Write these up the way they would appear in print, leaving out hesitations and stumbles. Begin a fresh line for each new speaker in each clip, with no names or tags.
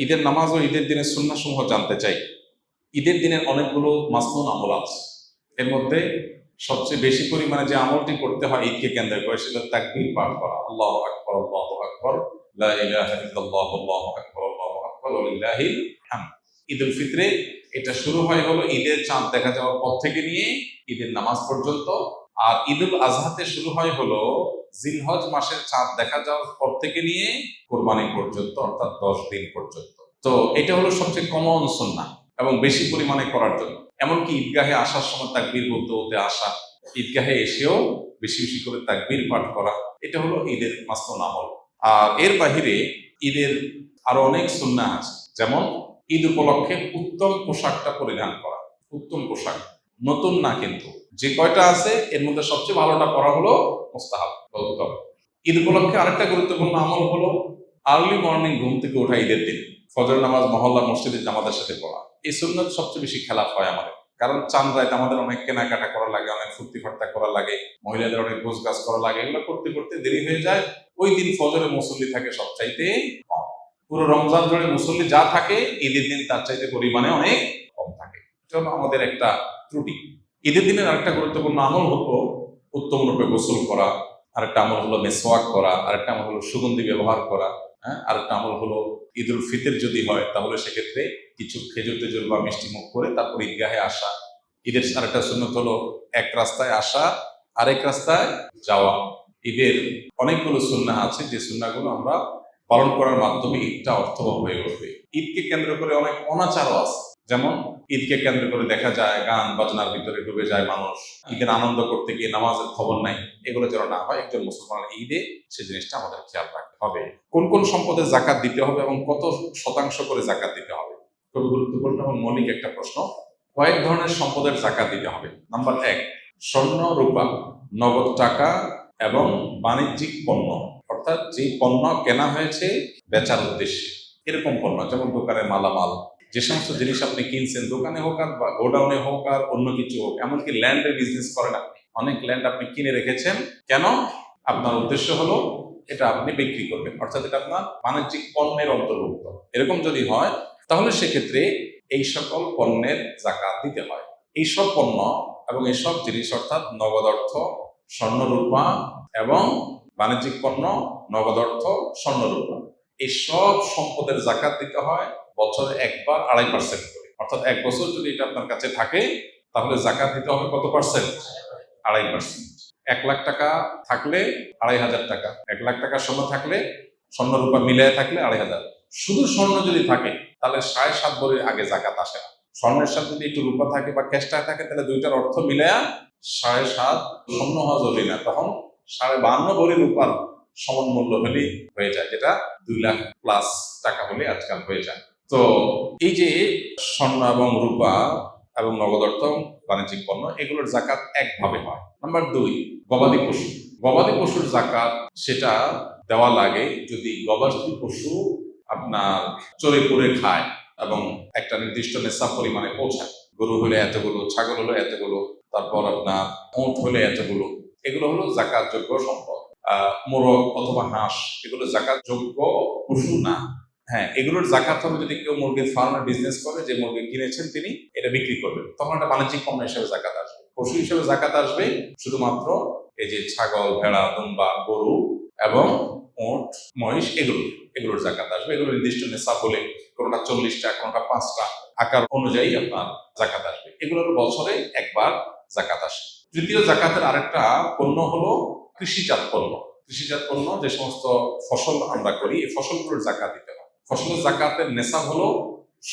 ঈদের নামাজ ও ঈদের দিনের সুন্নাহ সমূহ জানতে চাই। ঈদের দিনের অনেকগুলো মাসনুন আমল আছে। এর মধ্যে সবচেয়ে বেশি পরিমাণে যে আমলটি করতে হয় ঈদকে কেন্দ্র করে সেটা তাকবীর পাঠ করা, আল্লাহু আকবার আল্লাহু আকবার, লা ইলাহা ইল্লাল্লাহ আল্লাহু আকবার আল্লাহু আকবার ওয়া লিল্লাহিল হামদ। ঈদুল ফিতরে এটা শুরু হয় হলো ঈদের চাঁদ দেখা যাওয়ার পর থেকে নিয়ে ঈদের নামাজ পর্যন্ত। আর ঈদুল আজহাতে শুরু হয় হলো জিলহজ মাসের চাঁদ দেখা যাওয়ার পর থেকে নিয়ে কোরবানি পর্যন্ত, অর্থাৎ 10 দিন পর্যন্ত। তো এটা হলো সবচেয়ে কমন সুন্নাহ এবং বেশি পরিমাণে করার জন্য। এমনকি ঈদগাহে আসার সময় তাকবীর বলতে বলতে আসা, ঈদগাহে এসেও বেশি বেশি করে তাকবীর পাঠ করা, এটা হলো ঈদের মাসনুন আমল। আর এর বাহিরে ঈদের আরো অনেক সুন্নাহ আছে, যেমন ঈদ উপলক্ষে উত্তম পোশাকটা পরিধান করা। উত্তম পোশাক, নতুন না কিন্তু, যে কয়টা আছে এর মধ্যে সবচেয়ে ভালোটা পরা হলো মুস্তাহাব বা উত্তম। ঈদ উপলক্ষে আরেকটা গুরুত্বপূর্ণ আমল হলো আর্লি মর্নিং ঘুম থেকে ওঠা ঈদের দিন, ফজর নামাজ মহল্লা মসজিদের জামাতের সাথে পড়া। এই সুন্নাত সবচেয়ে বেশি খেলাফ হয় আমাদের, কারণ চাঁদ রাত আমাদের অনেক কেনাকাটা করা লাগে, অনেক ফুর্তি ফার্তা করা লাগে, মহিলাদের অনেক গোছ গাছ করা লাগে, এগুলো করতে করতে দেরি হয়ে যায়। ওই দিন ফজরে মুসল্লি থাকে সবচাইতে কম। পুরো রমজান ধরে মুসল্লি যা থাকে ঈদের দিন তার চাইতে পরিমাণে অনেক কম থাকে। এটা হলো আমাদের একটা ত্রুটি। ঈদের দিনের আরেকটা গুরুত্বপূর্ণ আমল হলো উত্তম রূপে গোসল করা, আরেকটা আমল হলো মেসওয়াক করা, আরেকটা আমল হলো সুগন্ধি ব্যবহার করা, আরেকটা আমল হলো ঈদুল ফিতর যদি হয় তাহলে সেক্ষেত্রে কিছু খেজুর টেজুর বা মিষ্টি মুখ করে তারপর ঈদগাহে আসা। ঈদের আরেকটা সুন্নত হলো এক রাস্তায় আসা, আরেক রাস্তায় যাওয়া। ঈদের অনেকগুলো সুন্নাহ আছে যে সুন্নাহগুলো আমরা পালন করার মাধ্যমে ঈদটা অর্থবহ হয়ে উঠবে। ঈদকে কেন্দ্র করে অনেক অনাচারও আছে, যেমন ঈদকে কেন্দ্র করে দেখা যায় গান বাজনার ভিতরে ডুবে যায় মানুষ, ঈদের আনন্দ করতে গিয়ে নামাজের খবর নাই। এগুলো যেন না হয়, একজন মুসলমান ঈদে সে জিনিসটা আমাদের খেয়াল রাখতে হবে। কোন কোন সম্পদের জাকাত দিতে হবে এবং কত শতাংশ করে জাকাত দিতে হবে, খুবই গুরুত্বপূর্ণ এবং মৌলিক একটা প্রশ্ন। কয়েক ধরনের সম্পদের জাকাত দিতে হবে। নাম্বার 1, স্বর্ণ রূপা, নগদ টাকা এবং বাণিজ্যিক পণ্য, অর্থাৎ যে পণ্য কেনা হয়েছে বেচার উদ্দেশ্যে, এরকম পণ্য, যেমন দোকানের মালামাল, যে সমস্ত জিনিস আপনি কিনছেন দোকানে হোক আর বা গোডাউনে হোক আর অন্য কিছু হোক, এমনকি ল্যান্ডের বিজনেস করেন আপনি, অনেক ল্যান্ড আপনি কিনে রেখেছেন, কেন? আপনার উদ্দেশ্য হলো এটা আপনি বিক্রি করবেন, অর্থাৎ এটা আপনার বাণিজ্যিক পণ্যের অন্তর্ভুক্ত। এরকম যদি হয় তাহলে সেক্ষেত্রে এই সকল পণ্যের জাকাত দিতে হয়। এইসব পণ্য এবং এইসব জিনিস, অর্থাৎ নগদ অর্থ, স্বর্ণরূপা এবং বাণিজ্যিক পণ্য, নগদ অর্থ, স্বর্ণরূপা, এই সব সম্পদের জাকাত দিতে হয় বছরে একবার 2.5% করে। অর্থাৎ 1 বছর যদি এটা আপনার কাছে থাকে তাহলে জাকাত দিতে হবে কত পার্সেন্ট? 2.5%। 1 লাখ টাকা থাকলে 2,500 টাকা, 1 লাখ টাকা স্বর্ণ থাকলে, স্বর্ণ রূপা মিলিয়ে থাকলে 2,500। শুধু স্বর্ণ যদি থাকে তাহলে 7.5 ভরির আগে জাকাত আসে না। স্বর্ণের সাথে যদি একটু রূপা থাকে বা ক্যাশ টাকা থাকে তাহলে দুইটার অর্থ মিলায়া 7.5 স্বর্ণ হওয়া জরুরি না, তখন 52.5 ভরি রূপার সমান মূল্য হলেই হয়ে যায়, যেটা 2 লাখ প্লাস টাকা হলে আজকাল হয়ে যায়। তো এই যে স্বর্ণ এবং রূপা এবং নগদ অর্থ, বাণিজ্যিক পণ্য, এগুলোর জাকাত একভাবে হয়। নাম্বার 2, গবাদি পশু। গবাদি পশুর জাকাত সেটা দেওয়া লাগে যদি গবাদি পশু আপনার চরে পড়ে খায় এবং একটা নির্দিষ্ট নেশা পরিমাণে পৌঁছায়। গরু হলে এতগুলো, ছাগল হলো এতগুলো, তারপর আপনার উট হলে এতগুলো, এগুলো হলো জাকাতযোগ্য সম্পদ। মোরগ অথবা হাঁস, এগুলো জাকাতযোগ্য পশু না। হ্যাঁ, এগুলোর জাকাত হবে যদি কেউ মুরগির ফার্মের বিজনেস করে, যে মুরগি কিনেছেন তিনি এটা বিক্রি করবেন, তখন একটা বাণিজ্যিক পণ্য হিসেবে জাকাত আসবে। পশু হিসেবে জাকাত আসবে শুধুমাত্র এই যে ছাগল, ভেড়া, দুম্বা, গরু এবং উট, মহিষ, এগুলোর জাকাত আসবে। এগুলো নির্দিষ্ট নেশা বলে, কোনোটা 40টা, কোনোটা 5টা, আকার অনুযায়ী আপনার জাকাত আসবে। এগুলোর বছরে একবার জাকাত আসে। তৃতীয় জাকাতের আরেকটা পণ্য হলো কৃষিজাত পণ্য। কৃষিজাত পণ্য যে সমস্ত ফসল আমরা করি, এই ফসলগুলোর জাকাত দিতে হয়। ফসলের জাকাতের নেশাব হলো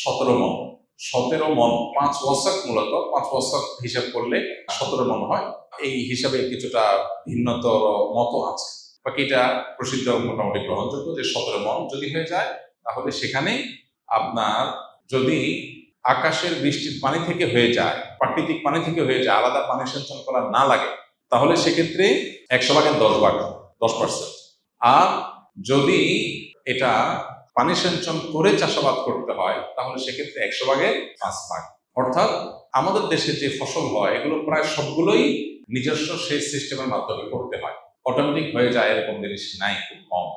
17 মণ। 17 মণ, 5 ওয়াসাক, মূলত 5 ওয়াসাক হিসাব করলে 17 মণ হয়। এই হিসাবে কিছুটা ভিন্নতর মত আছে, বাকিটা প্রসিদ্ধ মোটামুটি গ্রহণযোগ্য যে 17 মণ যদি হয়ে যায় তাহলে সেখানে আপনার যদি আকাশের বৃষ্টির পানি থেকে হয়ে যায়, প্রাকৃতিক পানি থেকে হয়ে যায়, আলাদা পানি সেচন করা না লাগে, তাহলে সেক্ষেত্রে 100 ভাগের 10 ভাগ, 10%। আর যদি এটা পানি সেচন করে চাষাবাদ করতে হয় তাহলে সেক্ষেত্রে 100 ভাগের 5 ভাগ। অর্থাৎ আমাদের দেশে যে ফসল হয় এগুলো প্রায় সবগুলোই নিজস্ব সেচ সিস্টেমের মাধ্যমে করতে হয়, অটোমেটিক হয়ে যায় এরকম জিনিস নাই, খুব কম।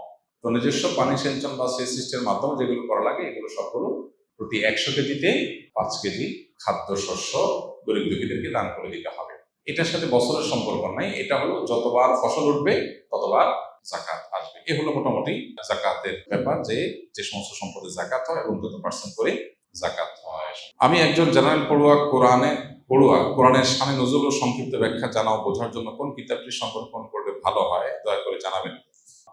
তো নিজস্ব পানি সেচন বা সেচ সিস্টেমের মাধ্যমে যেগুলো করা লাগে এগুলো সবগুলো প্রতি 100 কেজিতে 5 কেজি খাদ্যশস্য গরিব দুঃখীদেরকে দান করে দিতে হবে। এটার সাথে বছরের সম্পর্ক নাই, এটা হলো যতবার ফসল উঠবে ততবার জাকাত আসবে। এ হলো মোটামুটি জাকাতের ব্যাপার, যে যে সমস্ত সম্পদে জাকাত হয় এবং কত পার্সেন্ট করে জাকাত হয়। আমি একজন জেনারেল কোরআনের শানে নজরুল ও সংক্ষিপ্ত ব্যাখ্যা জানা ও বোঝার জন্য কোন কিতাবটি সংরক্ষণ করলে ভালো হয় দয়া করে জানাবেন।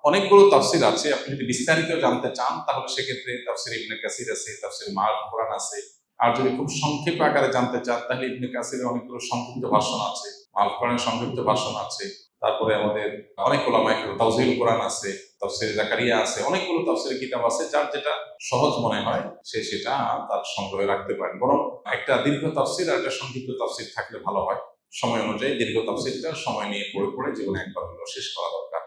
অনেকগুলো তাফসির আছে, আপনি যদি বিস্তারিত জানতে চান তাহলে সেক্ষেত্রে তাফসির ইবনে কাসির আছে, তাফসির মাআরিফ কোরআন আছে। আর যদি খুব সংক্ষেপে আকারে জানতে চান তাহলে ইবনে কাসিরের অনেকগুলো সংক্ষিপ্ত ভাষণ আছে, মাআরিফ কোরআনের সংক্ষিপ্ত ভাষণ আছে। তারপরে আমাদের অনেক ওলামা ইকরাম তাওজিহুল কোরআন আছে, তাফসির জাকারিয়া আছে, অনেকগুলো তাফসিরের কিতাব আছে। যার যেটা সহজ মনে হয় সে সেটা তার সংগ্রহে রাখতে পারেন। বরং একটা দীর্ঘ তাফসির আর একটা সংক্ষিপ্ত তাফসির থাকলে ভালো হয়। সময় অনুযায়ী দীর্ঘ তাফসিরটা সময় নিয়ে পড়ে পড়ে জীবনে একবার হলেও শেষ করা দরকার।